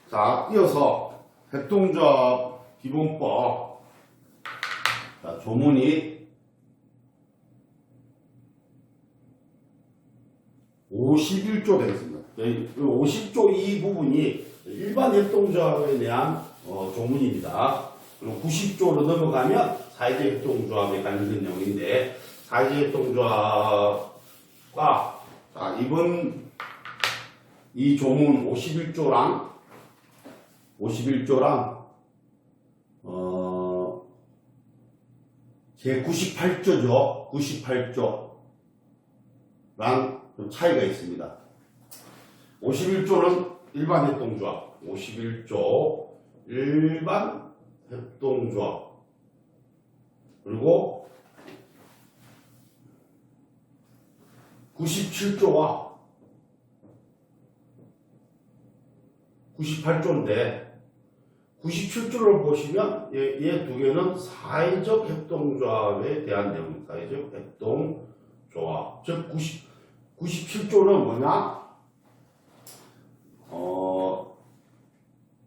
자, 이어서 협동조합 기본법. 자, 조문이 51조 되겠습니다. 50조 이 부분이 일반 협동조합에 대한 조문입니다. 그리고 90조로 넘어가면 사회적 협동조합에 관련된 내용인데, 사회적 협동조합과 자, 이번 이 조문 51조랑 제 98조죠. 98조랑 좀 차이가 있습니다. 51조는 일반 협동조합, 51조 일반 협동조합, 그리고 97조와 98조인데 97조를 보시면 얘 두 개는 사회적 협동조합에 대한 내용입니다. 사회적 협동조합. 즉 97조는 뭐냐?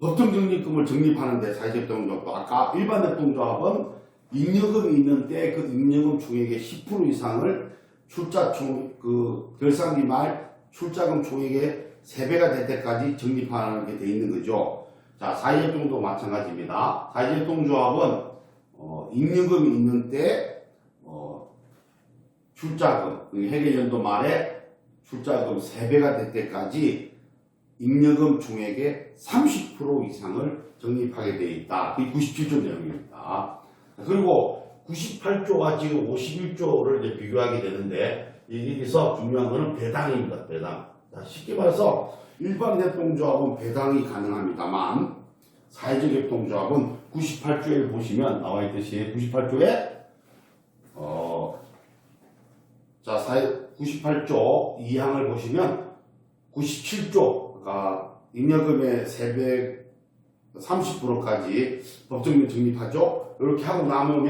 법정적립금을 적립하는데 사회적 협동조합도 아까 일반 협동조합은 잉여금이 있는데 그 잉여금 총액의 10% 이상을 결산기 말 출자금 총액의 3배가 될 때까지 적립하는 게 돼 있는 거죠. 자, 사회협동도 마찬가지입니다. 사회협동조합은 잉여금이 있는데 출자금, 해계연도 말에 출자금 3배가 될 때까지 잉여금 총액의 30% 이상을 적립하게 되어 있다. 그게 97조 내용입니다. 그리고 98조와 지금 51조를 이제 비교하게 되는데, 여기서 중요한 것은 배당입니다. 배당. 쉽게 말해서 일반 협동조합은 배당이 가능합니다만, 사회적 협동조합은 98조에 보시면 나와 있듯이 98조에 98조 2항을 보시면 97조가 잉여금의 30%까지 법정적 적립하죠. 이렇게 하고 남은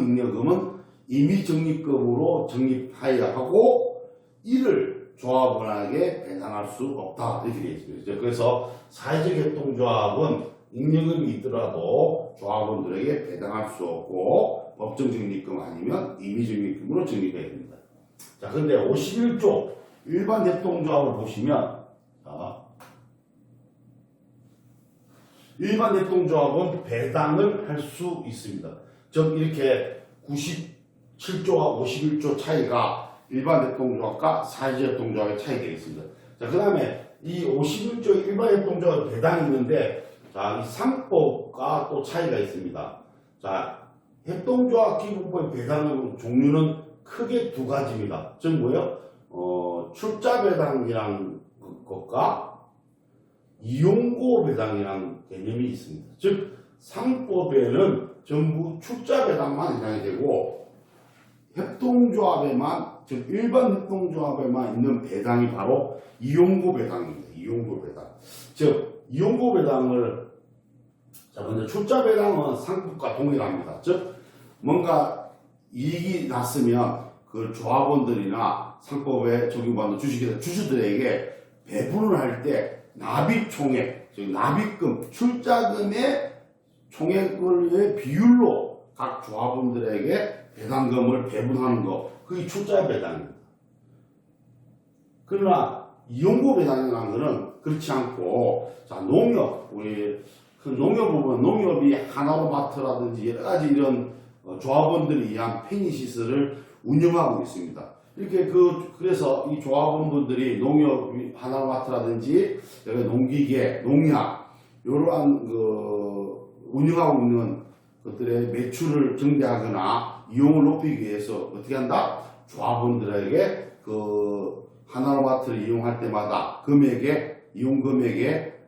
잉여금은 임의적립금으로 적립하여야 하고 이를 조합원에게 배당할 수 없다. 이렇게 되어 있습니다. 그래서 사회적 협동조합은 잉여금이 있더라도 조합원들에게 배당할 수 없고 법정 적립금 아니면 임의적립금으로 적립해야 됩니다. 자, 근데 51조 일반 협동조합을 보시면 일반 협동조합은 배당을 할 수 있습니다. 즉 이렇게 97조와 51조 차이가 일반 협동조합과 사회적 협동조합의 차이가 있습니다. 자, 그 다음에 이 51조 일반 협동조합 배당이 있는데, 자, 이 3법과 또 차이가 있습니다. 자, 협동조합 기본법의 배당 종류는 크게 두 가지입니다. 즉 뭐예요? 출자 배당이란 것과 이용고 배당이라는 개념이 있습니다. 즉 상법에는 전부 출자 배당만 해당이 되고 협동조합에만, 즉 일반 협동조합에만 있는 배당이 바로 이용고 배당입니다. 이용고 배당. 즉 이용고 배당을, 자, 먼저 출자 배당은 상법과 동일합니다. 즉 뭔가 이익이 났으면 그 조합원들이나 상법에 적용받는 주주들에게 배분을 할 때 납입 총액, 즉 납입금, 출자금의 총액의 비율로 각 조합원들에게 배당금을 배분하는 것, 그게 출자 배당입니다. 그러나 이용고 배당이라는 것은 그렇지 않고, 자, 농협, 우리 그 농협 부분, 농협이 하나로마트라든지 여러 가지 이런 조합원들이 위한 편의시설을 운영하고 있습니다. 이렇게 그래서 이 조합원분들이 농협, 하나로마트라든지 농기계, 농약, 이러한 운영하고 있는 것들의 매출을 증대하거나 이용을 높이기 위해서 어떻게 한다? 조합원들에게 하나로마트를 이용할 때마다 이용 금액을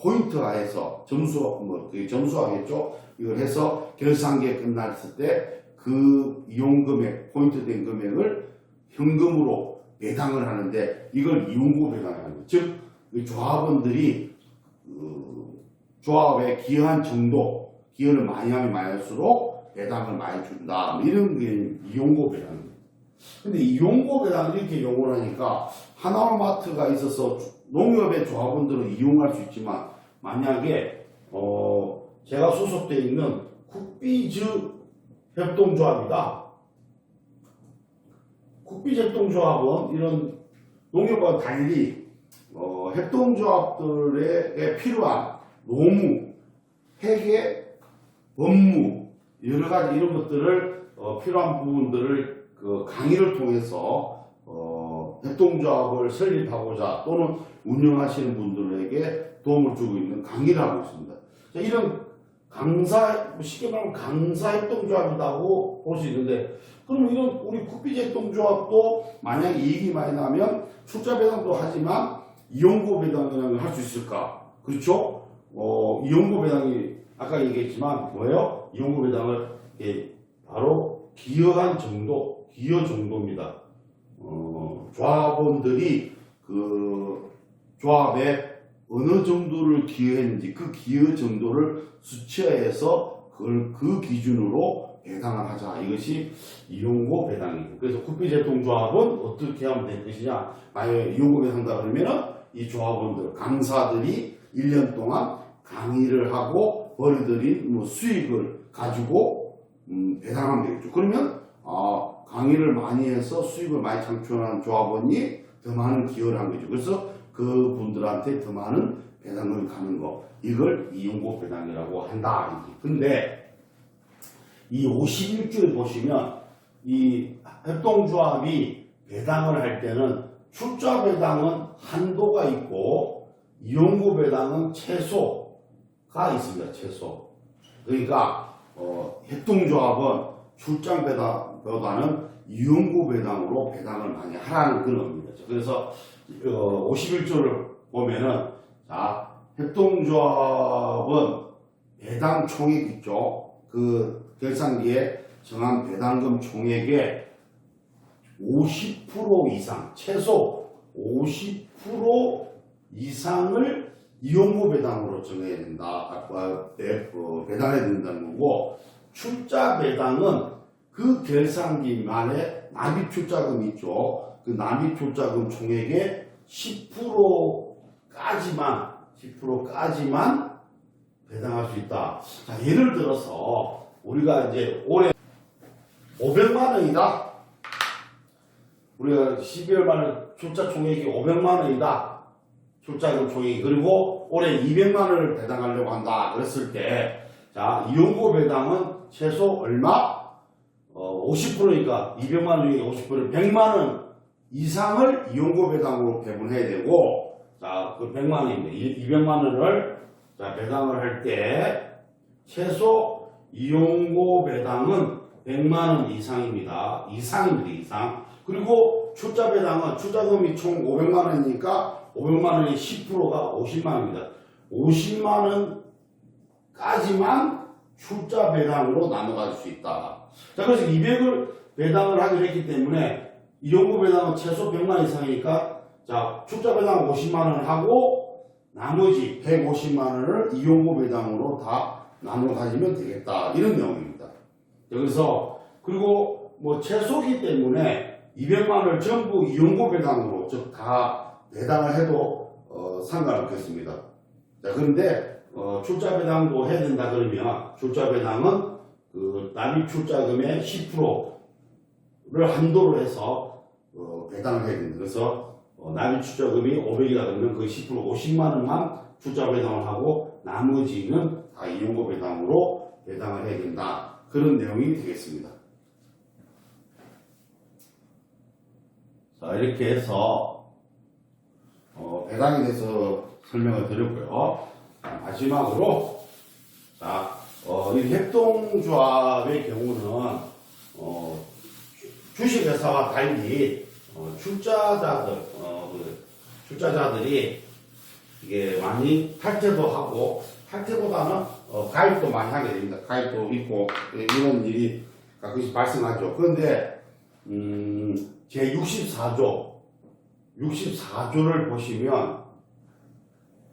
포인트화해서 점수하겠죠. 이걸 해서 결산기에 끝났을 때 그 이용 금액, 포인트된 금액을 현금으로 배당을 하는데 이걸 이용고 배당을 합니다. 즉 조합원들이 조합에 기여한 정도, 기여를 많이 하면 많이 할수록 배당을 많이 준다. 이런 게 이용고 배당입니다. 근데 이용고 배당 이렇게 용어를 하니까 하나로마트가 있어서 농협의 조합원들은 이용할 수 있지만 만약에 제가 소속되어 있는 국비즈 협동조합이다. 국비즈 협동조합은 이런 농협과 달리 협동조합들에게 필요한 노무, 회계, 법무 여러 가지 이런 것들을 필요한 부분들을 그 강의를 통해서 협동조합을 설립하고자 또는 운영하시는 분들에게 도움을 주고 있는 강의를 하고 있습니다. 자, 이런 강사, 쉽게 말하면 강사협동조합이라고 볼 수 있는데, 그럼 이런 우리 국비협동조합도 만약 이익이 많이 나면 출자배당도 하지만 이용고 배당이라는 걸 할 수 있을까? 그렇죠? 이용고 배당이 아까 얘기했지만 뭐예요? 이용고 배당을 바로 기여한 정도, 기여 정도입니다. 조합원들이 그 조합에 어느 정도를 기여했는지 그 기여 정도를 수치화해서 그걸 그 기준으로 배당을 하자. 이것이 이용고 배당입니다. 그래서 국비협동조합은 어떻게 하면 될 것이냐. 만약에 이용고 배당다 그러면은 이 조합원들, 강사들이 1년 동안 강의를 하고 벌어들인 수익을 가지고 배당하면 되겠죠. 그러면 강의를 많이 해서 수익을 많이 창출하는 조합원이 더 많은 기여를 한 거죠. 그래서 그 분들한테 더 많은 배당금이 가는 거, 이걸 이용고 배당이라고 한다. 근데 이 51조에 보시면 이 협동조합이 배당을 할 때는 출자 배당은 한도가 있고 이용고 배당은 최소가 있습니다. 최소. 그러니까 협동조합은 출장 배당보다는 이용고 배당으로 배당을 많이 하라는 그런 의미입니다. 그래서 51조를 보면은 자, 협동조합은 배당 총액 있죠. 그 결산기에 정한 배당금 총액의 50% 이상, 최소 50% 이상을 이용고 배당으로 정해야 된다. 배당해야 된다는 거고, 출자 배당은 그 결산기만에 납입 출자금이 있죠. 그 납입 출자금 총액의 10%까지만 배당할 수 있다. 자, 예를 들어서 우리가 이제 올해 500만 원이다. 우리가 12월 말에 출자 총액이 500만 원이다. 출자금 총액이. 그리고 올해 200만 원을 배당하려고 한다. 그랬을 때, 자, 이용고 배당은 최소 얼마? 50%니까 200만 원 중에 50%, 100만 원 이상을 이용고 배당으로 배분해야 되고, 자, 그 100만 원입니다. 200만 원을 자, 배당을 할 때 최소 이용고 배당은 100만 원 이상입니다. 이상. 그리고 출자 배당은 출자금이 총 500만 원이니까 500만 원의 10%가 50만 원입니다. 50만 원까지만 출자 배당으로 나눠갈 수 있다. 자, 그래서 200을 배당을 하기로 했기 때문에 이용고 배당은 최소 100만 이상이니까 자, 출자 배당 50만 원을 하고 나머지 150만 원을 이용고 배당으로 다 나눠 가지면 되겠다. 이런 내용입니다. 그래서 그리고 뭐 최소기 때문에 200만 원을 전부 이용고 배당으로 즉 다 배당을 해도 상관없겠습니다. 자, 그런데 출자 배당도 해야 된다 그러면 출자 배당은 그 납입 출자금의 10%를 한도로 해서 배당을 해야 됩니다. 그래서 납입 출자금이 500이다 그러면 그 10% 50만 원만 출자 배당을 하고 나머지는 다 이용고 배당으로 배당을 해야 된다. 그런 내용이 되겠습니다. 자, 이렇게 해서 배당에 대해서 설명을 드렸고요. 자, 마지막으로 자, 이 협동조합의 경우는 주식회사와 달리 출자자들이 이게 많이 탈퇴도 하고 탈퇴보다는 가입도 많이 하게 됩니다. 가입도 있고 이런 일이 가끔씩 발생하죠. 그런데 제 64조를 보시면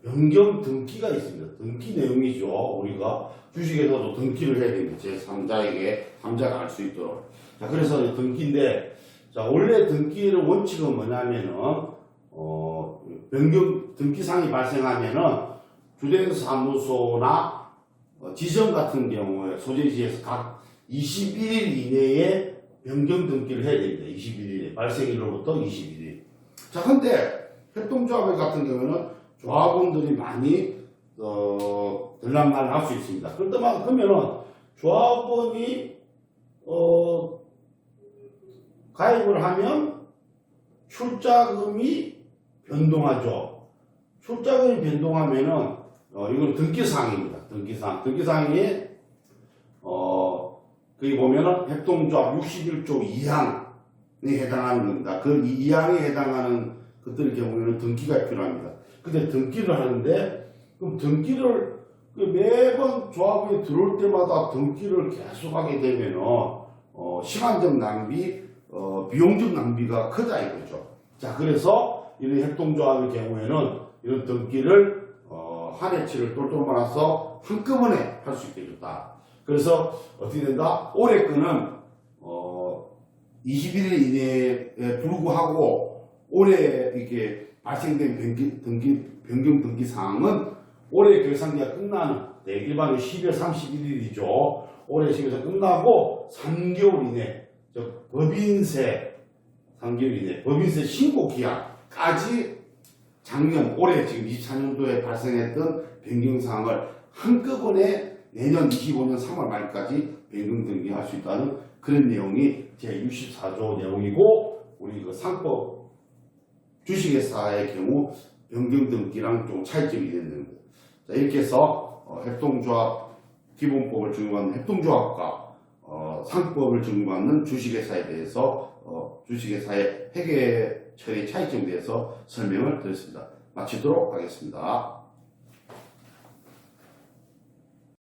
변경 등기가 있습니다. 등기 내용이죠. 우리가 주식에서도 등기를 해야 됩니다. 제 3자에게 3자가 알 수 있도록. 자, 그래서 등기인데 자, 원래 등기의 원칙은 뭐냐면은, 변경, 등기상이 발생하면은, 주택사무소나 지점 같은 경우에 소재지에서 각 21일 이내에 변경 등기를 해야 됩니다. 21일에. 발생일로부터 21일. 자, 근데 협동조합 같은 경우는 조합원들이 많이, 들락날 할 수 있습니다. 그러면은 조합원이, 가입을 하면 출자금이 변동하죠. 출자금이 변동하면은, 이건 등기사항입니다. 등기사항에, 거기 보면은 협동조합 61조 2항에 해당하는 겁니다. 그 2항에 해당하는 것들의 경우에는 등기가 필요합니다. 근데 등기를 하는데, 그럼 등기를 매번 조합원이 들어올 때마다 등기를 계속하게 되면은, 시간적 낭비, 비용적 낭비가 크다 이거죠. 자, 그래서 이런 협동조합의 경우에는 이런 등기를 한 해치를 똘똘 말아서 한꺼번에 할 수 있게 해줬다. 그래서 어떻게 된다? 올해 거는 21일 이내에 불구하고 올해 이렇게 발생된 변경 등기 사항은 올해 결산기가 끝나는 일반은 12월 31일이죠. 올해 시기에서 끝나고 3개월 이내, 법인세 3개월 이내, 법인세 신고 기한까지 작년, 올해 지금 24년도에 발생했던 변경사항을 한꺼번에 내년 25년 3월 말까지 변경 등기할 수 있다는 그런 내용이 제64조 내용이고, 우리 그 상법 주식회사의 경우 변경 등기랑 좀 차이점이 있는 겁니다. 자, 이렇게 해서 협동조합 기본법을 적용하는 협동조합과 상법을 적용하는 주식회사에 대해서 주식회사의 회계 처리 차이점에 대해서 설명을 드렸습니다. 마치도록 하겠습니다.